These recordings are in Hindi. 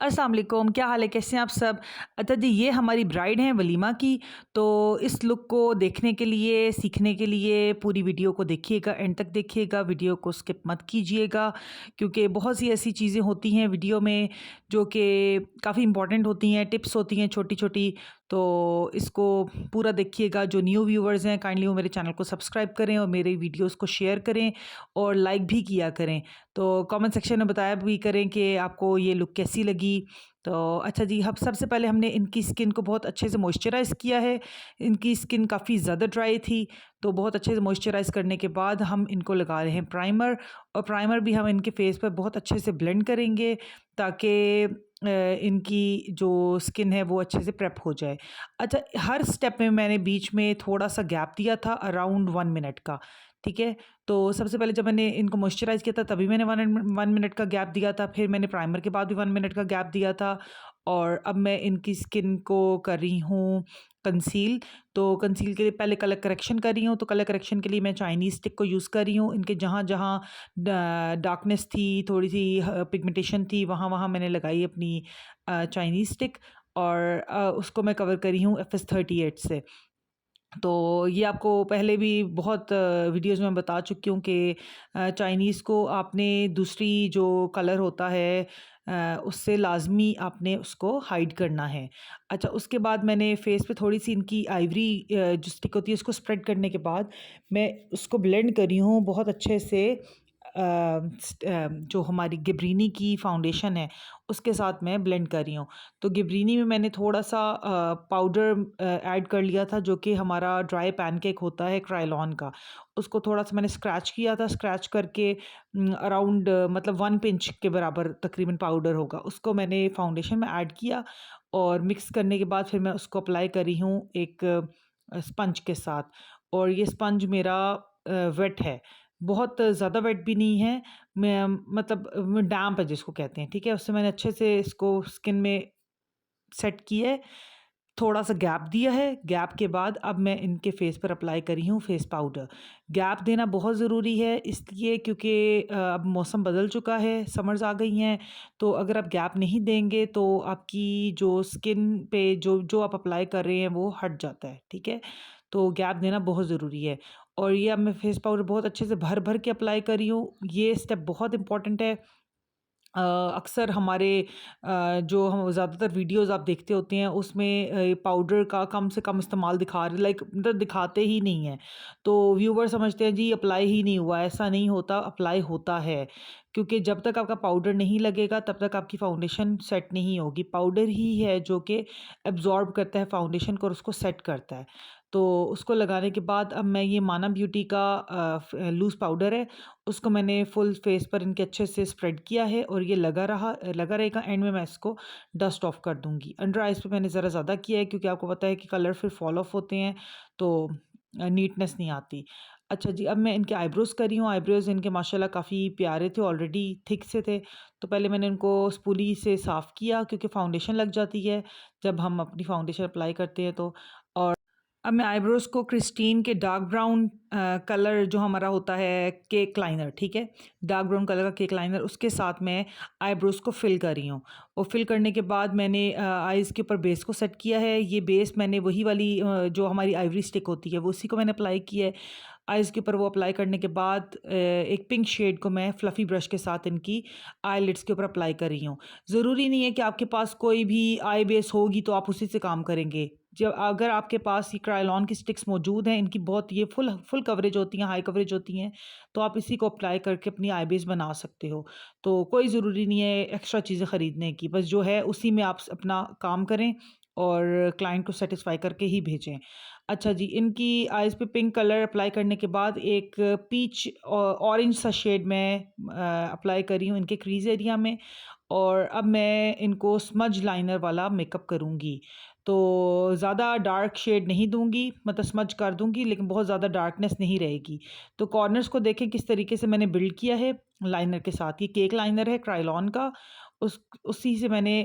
अस्सलाम वालेकुम, क्या हाल है? कैसे हैं आप सब? अच्छा जी, ये हमारी ब्राइड हैं वलीमा की। तो इस लुक को देखने के लिए, सीखने के लिए पूरी वीडियो को देखिएगा, एंड तक देखिएगा, वीडियो को स्किप मत कीजिएगा, क्योंकि बहुत सी ऐसी चीज़ें होती हैं वीडियो में जो कि काफ़ी इंपॉर्टेंट होती हैं, टिप्स होती हैं छोटी-छोटी। तो इसको पूरा देखिएगा। जो न्यू व्यूअर्स हैं, काइंडली वो मेरे चैनल को सब्सक्राइब करें और मेरे वीडियोज़ को शेयर करें और लाइक भी किया करें। तो कमेंट सेक्शन में बताया भी करें कि आपको ये लुक कैसी लगी। तो अच्छा जी, अब सबसे पहले हमने इनकी स्किन को बहुत अच्छे से मॉइस्चराइज़ किया है। इनकी स्किन काफ़ी ज़्यादा ड्राई थी, तो बहुत अच्छे से मॉइस्चराइज़ करने के बाद हम इनको लगा रहे हैं प्राइमर। और प्राइमर भी हम इनके फेस पर बहुत अच्छे से ब्लेंड करेंगे, ताकि इनकी जो स्किन है वो अच्छे से प्रेप हो जाए। अच्छा, हर स्टेप में मैंने बीच में थोड़ा-सा गैप दिया था, अराउंड 1 मिनट का, ठीक है? तो सबसे पहले जब मैंने इनको मॉइस्चराइज़ किया था तभी मैंने 1 मिनट का गैप दिया था, फिर मैंने प्राइमर के बाद भी 1 मिनट का गैप दिया था, और अब मैं इनकी स्किन को कर रही हूँ कंसील। तो कंसील के लिए पहले कलर करेक्शन कर रही हूँ, तो कलर करेक्शन के लिए मैं चाइनीज़ स्टिक को यूज़ कर रही हूँ। इनके जहाँ-जहाँ डार्कनेस थी, थोड़ी-सी पिगमेंटेशन थी, वहाँ-वहाँ मैंने लगाई अपनी चाइनीज़ स्टिक, और उसको मैं कवर कर रही हूँ FS 38 से। तो ये आपको पहले भी बहुत वीडियोज़ में बता चुकी हूँ कि चाइनीज़ को आपने दूसरी जो कलर होता है उससे लाज़मी आपने उसको हाइड करना है। अच्छा, उसके बाद मैंने फ़ेस पे थोड़ी-सी इनकी आइवरी जो स्टिक होती है उसको स्प्रेड करने के बाद मैं उसको ब्लेंड कर रही हूँ बहुत अच्छे से। जो हमारी गिबरीनी की फाउंडेशन है उसके साथ मैं ब्लेंड कर रही हूँ। तो गिबरीनी में मैंने थोड़ा-सा पाउडर ऐड कर लिया था, जो कि हमारा ड्राई पैनकेक होता है क्रायलॉन का। उसको थोड़ा-सा मैंने स्क्रैच किया था, स्क्रैच करके अराउंड मतलब 1 पिंच के बराबर तकरीबन पाउडर होगा। उसको मैंने फाउंडेशन में ऐड किया, और मिक्स करने के बाद फिर मैं उसको अप्लाई कर रही हूँ एक स्पंज के साथ। और ये स्पंज मेरा वेट है, बहुत ज़्यादा वेट भी नहीं है, मैं मतलब डैम्प है जिसको कहते हैं, ठीक है? उससे मैंने अच्छे से इसको स्किन में सेट किया है, थोड़ा-सा गैप दिया है, गैप के बाद अब मैं इनके फेस पर अप्लाई कर रही हूँ फेस पाउडर। गैप देना बहुत ज़रूरी है, इसलिए क्योंकि अब मौसम बदल चुका है, समर्स आ गई हैं, तो अगर आप गैप नहीं देंगे तो आपकी जो स्किन पे जो जो आप अप्लाई कर रहे हैं वो हट जाता है, ठीक है? तो गैप देना बहुत ज़रूरी है। और ये अब मैं फेस पाउडर बहुत अच्छे से भर-भर के अप्लाई कर रही हूँ, ये स्टेप बहुत इम्पोर्टेंट है। अक्सर हमारे जो हम ज़्यादातर वीडियोज़ आप देखते होते हैं उसमें पाउडर का कम से कम इस्तेमाल दिखा रहे, लाइक मतलब दिखाते ही नहीं हैं। तो व्यूवर समझते हैं जी अप्लाई ही नहीं हुआ, ऐसा नहीं होता, अप्लाई होता है। क्योंकि जब तक आपका पाउडर नहीं लगेगा तब तक आपकी फाउंडेशन सेट नहीं होगी। पाउडर ही है जो कि एब्ज़ॉर्ब करता है फाउंडेशन को और उसको सेट करता है। तो उसको लगाने के बाद अब मैं ये माना ब्यूटी का लूज़ पाउडर है, उसको मैंने फुल फेस पर इनके अच्छे से स्प्रेड किया है, और ये लगा रहेगा। एंड में मैं इसको डस्ट ऑफ कर दूंगी। अंडर आइज़ पे मैंने ज़रा ज़्यादा किया है, क्योंकि आपको पता है कि कलर फिर फॉल ऑफ होते हैं, तो नीटनेस नहीं आती। अच्छा जी, अब मैं इनके आईब्रोज़ कर रही हूँ। आईब्रोज़ इनके माशाल्लाह काफ़ी प्यारे थे, ऑलरेडी थिक से थे। तो पहले मैंने इनको स्पूली से साफ़ किया, क्योंकि फाउंडेशन लग जाती है जब हम अपनी फाउंडेशन अप्लाई करते हैं तो। और अब मैं आईब्रोज़ को क्रिस्टीन के डार्क ब्राउन कलर जो हमारा होता है केक लाइनर, ठीक है? डार्क ब्राउन कलर का केक लाइनर, उसके साथ मैं आईब्रोज़ को फ़िल कर रही हूँ। और फ़िल करने के बाद मैंने आइज़ के ऊपर बेस को सेट किया है। ये बेस मैंने वही वाली जो हमारी आइवरी स्टिक होती है वो उसी को मैंने अप्लाई किया है। आइज़ के ऊपर वो अप्लाई करने के बाद एक पिंक शेड को मैं फ्लफ़ी ब्रश के साथ इनकी आईलिड्स के ऊपर अप्लाई कर रही हूँ। ज़रूरी नहीं है कि आपके पास कोई भी आई बेस होगी तो आप उसी से काम करेंगे। जब अगर आपके पास ये क्रायोलॉन की स्टिक्स मौजूद हैं, इनकी बहुत ये फुल फुल कवरेज होती हैं, हाई कवरेज होती हैं, तो आप इसी को अप्लाई करके अपनी आई बेस बना सकते हो। तो कोई ज़रूरी नहीं है एक्स्ट्रा चीज़ें ख़रीदने की, बस जो है उसी में आप अपना काम करें और क्लाइंट को सेटिस्फाई करके ही भेजें। अच्छा जी, इनकी आइज़ पे पिंक कलर अप्लाई करने के बाद एक पीच ऑरेंज सा शेड मैं अप्लाई कर रही हूँ इनके क्रीज़ एरिया में, और अब मैं इनको स्मज लाइनर वाला मेकअप करूँगी। तो ज़्यादा डार्क शेड नहीं दूँगी, मतलब स्मज कर दूँगी, लेकिन बहुत ज़्यादा डार्कनेस नहीं रहेगी। तो कॉर्नर्स को देखें किस तरीके से मैंने बिल्ड किया है लाइनर के साथ। ये केक लाइनर है क्रायोलॉन का, उसी से मैंने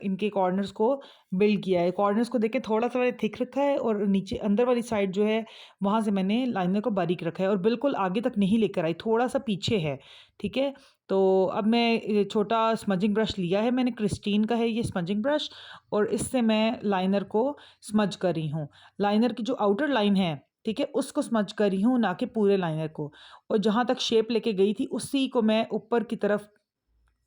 इनके कॉर्नर्स को बिल्ड किया है। कॉर्नर्स को देखें थोड़ा-सा मैंने थिक रखा है और नीचे अंदर वाली साइड जो है वहाँ से मैंने लाइनर को बारीक रखा है और बिल्कुल आगे तक नहीं लेकर आई, थोड़ा-सा पीछे है, ठीक है? तो अब मैं छोटा स्मजिंग ब्रश लिया है मैंने, क्रिस्टीन का है ये स्मजिंग ब्रश और इससे मैं लाइनर को स्मज कर रही हूँ। लाइनर की जो आउटर लाइन है, ठीक है? उसको स्मज कर रही हूँ, ना कि पूरे लाइनर को। और जहाँ तक शेप लेके गई थी उसी को मैं ऊपर की तरफ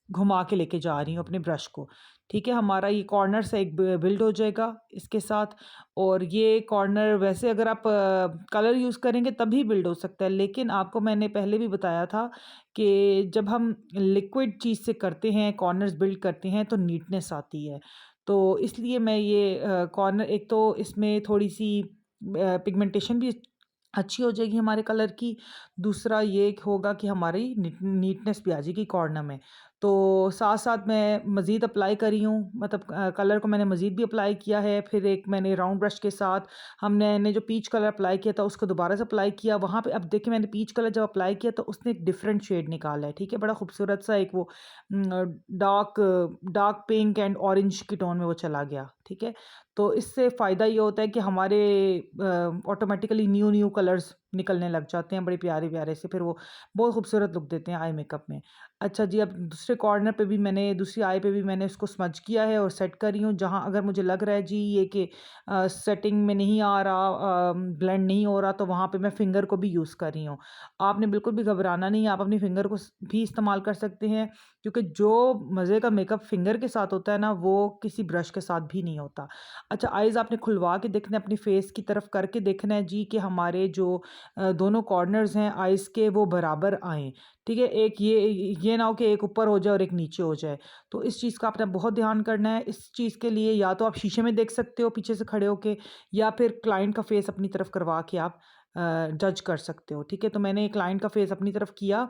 घुमा के लेके जा रही हूँ अपने ब्रश को, ठीक है? हमारा ये कॉर्नर से एक बिल्ड हो जाएगा इसके साथ। और ये कॉर्नर वैसे अगर आप कलर यूज़ करेंगे तभी बिल्ड हो सकता है, लेकिन आपको मैंने पहले भी बताया था कि जब हम लिक्विड चीज़ से करते हैं, कॉर्नर्स बिल्ड करते हैं तो नीटनेस आती है। तो इसलिए मैं ये कॉर्नर, एक तो इसमें थोड़ी-सी पिगमेंटेशन भी अच्छी हो जाएगी हमारे कलर की। दूसरा ये होगा कि हमारी नीटनेस भी आ जाएगी कॉर्नर में। तो साथ-साथ मैं मज़ीद अप्लाई कर रही हूँ, मतलब कलर को मैंने मज़ीद भी अप्लाई किया है। फिर एक मैंने राउंड ब्रश के साथ हमने जो पीच कलर अप्लाई किया था उसको दोबारा से अप्लाई किया। वहाँ पे अब देखिए मैंने पीच कलर जब अप्लाई किया तो उसने एक डिफरेंट शेड निकाला है, ठीक है? बड़ा खूबसूरत सा एक वो dark dark pink and orange की टोन में वो चला गया, ठीक है? तो इससे फ़ायदा ये होता है कि हमारे ऑटोमेटिकली न्यू कलर्स निकलने लग जाते हैं बड़े प्यारे-प्यारे से, फिर वो बहुत खूबसूरत लुक देते हैं आई मेकअप में। अच्छा जी, अब दूसरे कॉर्नर पे भी मैंने, दूसरी आई पे भी मैंने इसको स्मज किया है और सेट कर रही हूँ। जहाँ अगर मुझे लग रहा है जी ये कि सेटिंग में नहीं आ रहा, ब्लेंड नहीं हो रहा, तो वहाँ पे मैं फिंगर को भी यूज़ कर रही हूँ। आपने बिल्कुल भी घबराना नहीं है, आप अपनी फिंगर को भी इस्तेमाल कर सकते हैं, क्योंकि जो मज़े का मेकअप फिंगर के साथ होता है ना, वो किसी ब्रश के साथ भी नहीं होता। अच्छा, आइज़ आपने खुलवा के देखना है, अपनी फेस की तरफ करके देखना है जी कि हमारे जो दोनों कॉर्नर्स हैं आइज़ के वो बराबर आएँ, ठीक है? एक ये ना हो कि एक ऊपर हो जाए और एक नीचे हो जाए। तो इस चीज़ का आपने बहुत ध्यान करना है। इस चीज़ के लिए या तो आप शीशे में देख सकते हो पीछे से खड़े होके, या फिर क्लाइंट का फेस अपनी तरफ करवा के आप जज कर सकते हो, ठीक है? तो मैंने क्लाइंट का फेस अपनी तरफ किया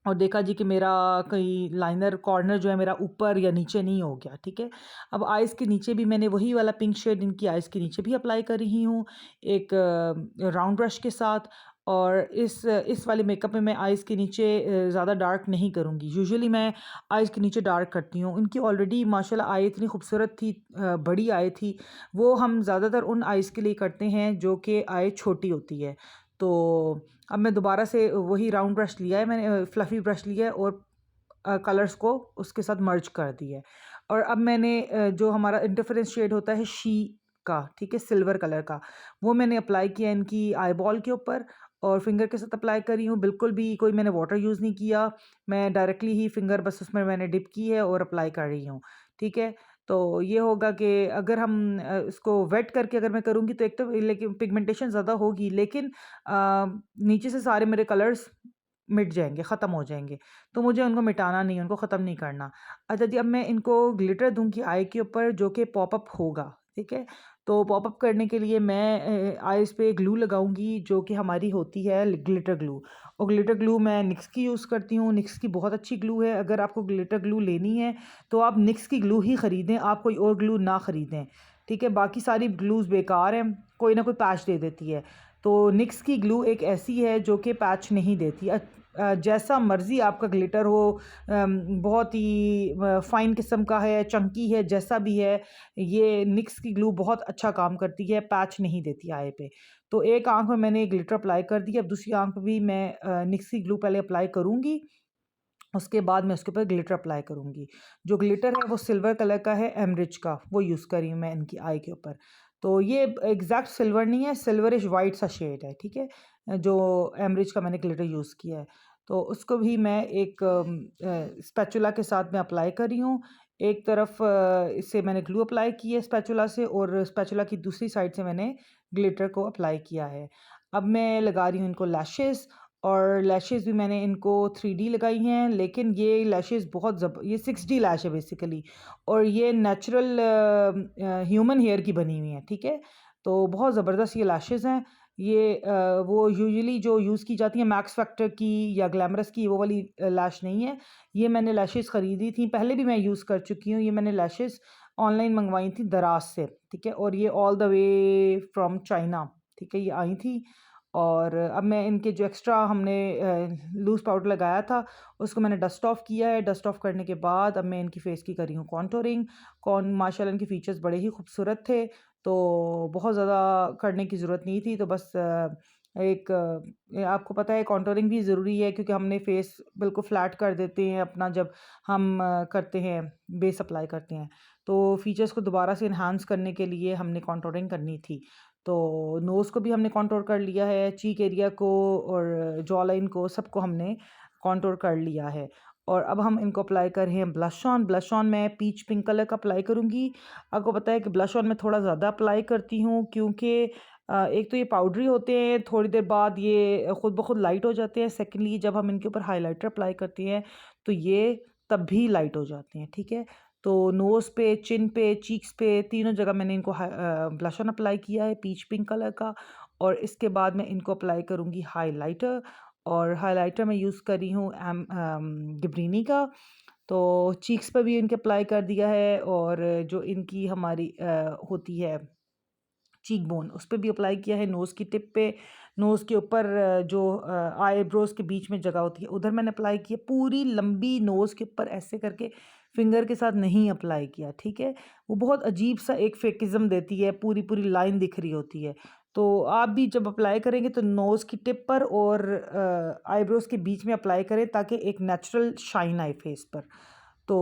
और देखा जी कि मेरा कहीं लाइनर कॉर्नर जो है मेरा ऊपर या नीचे नहीं हो गया, ठीक है? अब आइज़ के नीचे भी मैंने वही वाला पिंक शेड इनकी आइज़ के नीचे भी अप्लाई कर रही हूँ, एक राउंड ब्रश के साथ। और इस वाले मेकअप में मैं आइज़ के नीचे ज़्यादा डार्क नहीं करूँगी। यूजुअली मैं आइज़ के नीचे डार्क करती हूँ। इनकी ऑलरेडी माशाल्लाह आई इतनी खूबसूरत थी, बड़ी आई थी। वो हम ज़्यादातर उन आइज़ के लिए करते हैं जो कि आई छोटी होती है। तो अब मैं दोबारा से वही राउंड ब्रश लिया है मैंने, फ्लफ़ी ब्रश लिया है और कलर्स को उसके साथ मर्ज कर दिया है। और अब मैंने जो हमारा इंटरफेरेंस शेड होता है शी का, ठीक है, सिल्वर कलर का, वो मैंने अप्लाई किया इनकी आईबॉल के ऊपर और फिंगर के साथ अप्लाई कर रही हूँ। बिल्कुल भी कोई मैंने वाटर यूज़ नहीं किया, मैं डायरेक्टली ही फिंगर बस उसमें मैंने डिप की है और अप्लाई कर रही हूँ, ठीक है। तो ये होगा कि अगर हम इसको वेट करके अगर मैं करूँगी तो एक तो लेकिन पिगमेंटेशन ज़्यादा होगी, लेकिन नीचे से सारे मेरे कलर्स मिट जाएँगे, ख़त्म हो जाएँगे। तो मुझे उनको मिटाना नहीं है, उनको ख़त्म नहीं करना। अच्छा जी, अब मैं इनको ग्लिटर दूँगी आई के ऊपर जो कि पॉप-अप होगा, ठीक है? तो पॉप-अप करने के लिए मैं आइज़ पे ग्लू लगाऊँगी जो कि हमारी होती है ग्लिटर ग्लू। और ग्लिटर ग्लू मैं निक्स की यूज़ करती हूँ, निक्स की बहुत अच्छी ग्लू है। अगर आपको ग्लिटर ग्लू लेनी है तो आप निक्स की ग्लू ही ख़रीदें, आप कोई और ग्लू ना ख़रीदें, ठीक है? बाकी सारी ग्लूज़ बेकार हैं, कोई ना कोई पैच दे देती है। तो निक्स की ग्लू एक ऐसी है जो कि पैच नहीं देती। जैसा मर्ज़ी आपका ग्लिटर हो, बहुत ही फ़ाइन किस्म का है, चंकी है, जैसा भी है, ये निक्स की ग्लू बहुत अच्छा काम करती है, पैच नहीं देती आई पे। तो एक आँख में मैंने ग्लिटर अप्लाई कर दिया, अब दूसरी आँख पे भी मैं निक्स की ग्लू पहले अप्लाई करूँगी, उसके बाद मैं उसके ऊपर ग्लिटर अप्लाई करूँगी। जो ग्लिटर है वो सिल्वर कलर का है, एमरिच का, वो यूज़ कर रही हूँ मैं इनकी आई के ऊपर। तो ये एग्ज़ैक्ट सिल्वर नहीं है, सिल्वरिश वाइट सा शेड है, ठीक है? जो एमरिच का मैंने ग्लिटर यूज़ किया है। तो उसको भी मैं एक स्पैचुला के साथ मैं अप्लाई कर रही हूँ। एक तरफ इससे मैंने ग्लू अप्लाई की है स्पैचुला से और स्पैचुला की दूसरी साइड से मैंने ग्लिटर को अप्लाई किया है। अब मैं लगा रही हूँ इनको लैशेज़, और लैशेज़ भी मैंने इनको 3D लगाई हैं, लेकिन ये लैशेज़ बहुत ये 6D लैश है बेसिकली, और ये नेचुरल ह्यूमन हेयर की बनी हुई हैं, ठीक है? तो बहुत ज़बरदस्त ये लैशेज़ हैं। ये वो यूजुअली जो यूज़ की जाती हैं मैक्स फैक्टर की या ग्लैमरस की, वो वाली लैश नहीं है। ये मैंने लैशेज़ ख़रीदी थी, पहले भी मैं यूज़ कर चुकी हूँ। ये मैंने लैशेज़ ऑनलाइन मंगवाई थी दराज़ से, ठीक है? और ये all the way from China, ठीक है? ये आई थी और अब मैं इनके जो एक्स्ट्रा हमने लूज़ पाउडर लगाया था उसको मैंने डस्ट ऑफ किया है। डस्ट ऑफ करने के बाद अब मैं इनकी फ़ेस की कर रही हूँ कॉन्टोरिंग। माशाल्लाह इनके फ़ीचर्स बड़े ही खूबसूरत थे, तो बहुत ज़्यादा करने की ज़रूरत नहीं थी। तो बस आपको पता है कॉन्टोरिंग भी ज़रूरी है, क्योंकि हमने फ़ेस बिल्कुल फ्लैट कर देते हैं अपना जब हम करते हैं, बेस अप्लाई करते हैं। तो फ़ीचर्स को दोबारा से इन्हांस करने के लिए हमने कॉन्टोरिंग करनी थी। तो नोज़ को भी हमने कॉन्टोर कर लिया है, चीक एरिया को और जॉ लाइन को, सबको हमने कॉन्टोर कर लिया है। और अब हम इनको अप्लाई कर रहे हैं ब्लश ऑन। ब्लश ऑन मैं पीच पिंक कलर का अप्लाई करूँगी। आपको पता है कि ब्लश ऑन मैं थोड़ा ज़्यादा अप्लाई करती हूँ, क्योंकि एक तो ये पाउडरी होते हैं, थोड़ी देर बाद ये खुद ब खुद लाइट हो जाते हैं। सेकेंडली जब हम इनके ऊपर हाइलाइटर अप्लाई करते हैं तो ये तब भी लाइट हो जाते हैं, ठीक है। तो नोज़ पे, चिन पे, चीक्स पे, तीनों जगह मैंने इनको ब्लश ऑन अप्लाई किया है पीच पिंक कलर का। और इसके बाद मैं इनको अप्लाई करूँगी हाइलाइटर, और हाइलाइटर मैं यूज़ कर रही हूँ गिबरीनी का। तो चीक्स पे भी इनके अप्लाई कर दिया है, और जो इनकी हमारी होती है चीक बोन, उस पे भी अप्लाई किया है। नोज़ की टिप पे, नोज़ के ऊपर जो आईब्रोज़ के बीच में जगह होती है उधर मैंने अप्लाई किया। पूरी लंबी नोज़ के ऊपर ऐसे करके फिंगर के साथ नहीं अप्लाई किया, ठीक है। वो बहुत अजीब सा एक फेकिज़्म देती है, पूरी पूरी लाइन दिख रही होती है। तो आप भी जब अप्लाई करेंगे तो नोज़ की टिप पर और आईब्रोज़ के बीच में अप्लाई करें, ताकि एक नेचुरल शाइन आए फेस पर। तो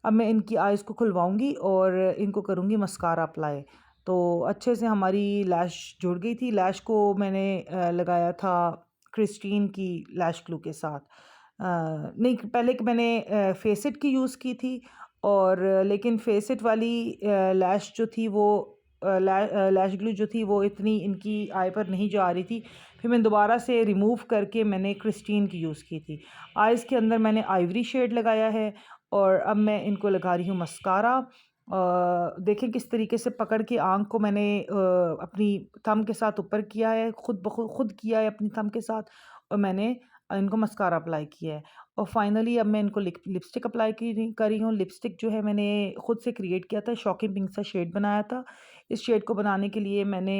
अब मैं इनकी आइज़ को खुलवाऊँगी और इनको करूँगी मस्कारा अप्लाई। तो अच्छे से हमारी लैश जुड़ गई थी। लैश को मैंने लगाया था क्रिस्टीन की लैश ग्लू के साथ। नहीं, पहले कि मैंने फेसिट की यूज़ की थी, और लेकिन फेसिट वाली लैश जो थी वो लैश ग्लू जो थी वो इतनी इनकी आई पर नहीं जा रही थी। फिर मैंने दोबारा से रिमूव करके मैंने क्रिस्टीन की यूज़ की थी। आइज़ के अंदर मैंने आइवरी शेड लगाया है, और अब मैं इनको लगा रही हूँ मस्कारा। देखें किस तरीके से पकड़ के आँख को मैंने अपनी थंब के साथ ऊपर किया है, खुद खुद किया है अपनी थंब के साथ, और मैंने इनको मस्कारा अप्लाई किया है। और फाइनली अब मैं इनको लिपस्टिक अप्लाई कर रही हूँ। लिपस्टिक जो है मैंने खुद से क्रिएट किया था, शॉकिंग पिंक सा शेड बनाया था। इस शेड को बनाने के लिए मैंने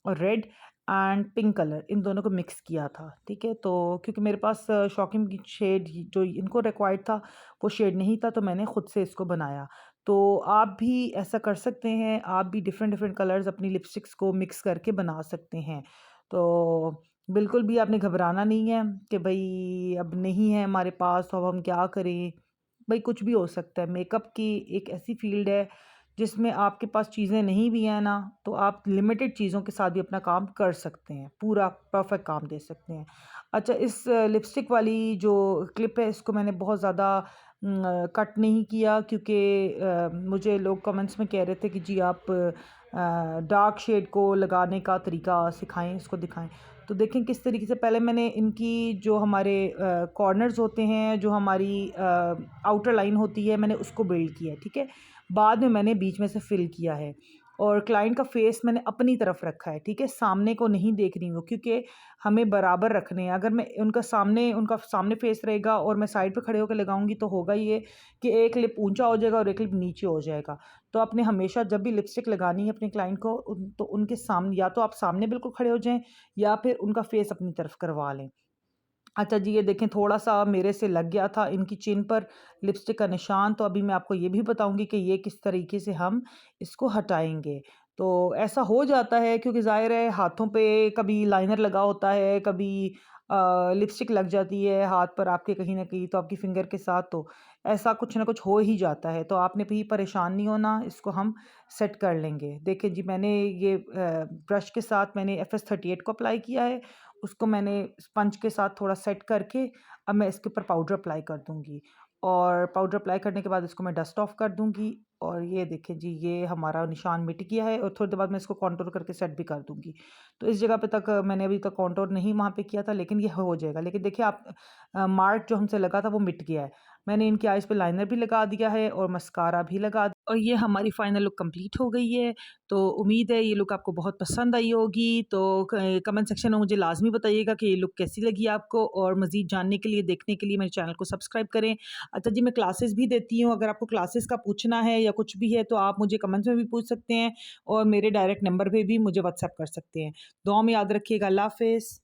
रेड एंड पिंक कलर इन दोनों को मिक्स किया था, ठीक है। तो क्योंकि मेरे पास शॉकिंग शेड जो इनको रिक्वायर्ड था वो शेड नहीं था, तो मैंने खुद से इसको बनाया। तो आप भी ऐसा कर सकते हैं, आप भी डिफरेंट डिफरेंट कलर्स अपनी लिपस्टिक्स को मिक्स करके बना सकते हैं। तो बिल्कुल भी आपने घबराना नहीं है कि भाई अब नहीं है हमारे पास तो अब हम क्या करें। भाई कुछ भी हो सकता है। मेकअप की एक ऐसी फील्ड है जिसमें आपके पास चीज़ें नहीं भी हैं ना, तो आप लिमिटेड चीज़ों के साथ भी अपना काम कर सकते हैं, पूरा परफेक्ट काम दे सकते हैं। अच्छा, इस लिपस्टिक वाली जो क्लिप है इसको मैंने बहुत ज़्यादा कट नहीं किया, क्योंकि मुझे लोग कमेंट्स में कह रहे थे कि जी आप डार्क शेड को लगाने का तरीका सिखाएं, इसको दिखाएं। तो देखें किस तरीके से पहले मैंने इनकी जो हमारे कॉर्नर्स होते हैं, जो हमारी आउटर लाइन होती है, मैंने उसको बिल्ड किया है, ठीक है। बाद में मैंने बीच में से फिल किया है, और क्लाइंट का फेस मैंने अपनी तरफ रखा है, ठीक है। सामने को नहीं देख रही हूँ, क्योंकि हमें बराबर रखने हैं। अगर मैं उनका सामने फेस रहेगा और मैं साइड पे खड़े होकर लगाऊंगी तो होगा ये कि एक लिप ऊंचा हो जाएगा और एक लिप नीचे हो जाएगा। तो आपने हमेशा जब भी लिपस्टिक लगानी है अपने क्लाइंट को, तो उनके सामने, या तो आप सामने बिल्कुल खड़े हो जाएं, या फिर उनका फेस अपनी तरफ करवा लें। अच्छा जी, ये देखें थोड़ा-सा मेरे से लग गया था इनकी चिन पर लिपस्टिक का निशान, तो अभी मैं आपको ये भी बताऊँगी कि ये किस तरीके से हम इसको हटाएँगे। तो ऐसा हो जाता है क्योंकि ज़ाहिर है हाथों पे कभी लाइनर लगा होता है, कभी लिपस्टिक लग जाती है हाथ पर आपके कहीं न कहीं, तो आपकी फिंगर के साथ, तो ऐसा कुछ ना कुछ हो ही जाता है। तो आपने भी परेशान नहीं होना, इसको हम सेट कर लेंगे। देखिए जी, मैंने ये ब्रश के साथ मैंने एफएस 38 को अप्लाई किया है। उसको मैंने स्पंज के साथ थोड़ा सेट करके अब मैं इसके ऊपर पाउडर अप्लाई कर दूँगी, और पाउडर अप्लाई करने के बाद इसको मैं डस्ट ऑफ कर दूँगी। और ये देखें जी, ये हमारा निशान मिट गया है, और थोड़ी देर बाद मैं इसको कॉन्टूर करके सेट भी कर दूँगी। तो इस जगह पे तक मैंने अभी तक कॉन्टूर नहीं वहाँ पे किया था, लेकिन ये हो जाएगा। लेकिन देखिए आप मार्क जो हमसे लगा था वो मिट गया है। मैंने इनकी आइज़ पे लाइनर भी लगा दिया है और मस्कारा भी लगा दिया और ये हमारी फाइनल लुक कंप्लीट हो गई है। तो उम्मीद है ये लुक आपको बहुत पसंद आई होगी। तो कमेंट सेक्शन में मुझे लाज़मी बताइएगा कि ये लुक कैसी लगी आपको और मज़ीद जानने के लिए, देखने के लिए मेरे चैनल को सब्सक्राइब करें। अच्छा जी, मैं क्लासेस भी देती हूँ, अगर आपको क्लासेस का पूछना है या कुछ भी है तो आप मुझे कमेंट्स में भी पूछ सकते हैं और मेरे डायरेक्ट नंबर पे भी मुझे व्हाट्सएप कर सकते हैं। दुआ में याद रखिएगा। अल्लाह हाफ़िज़।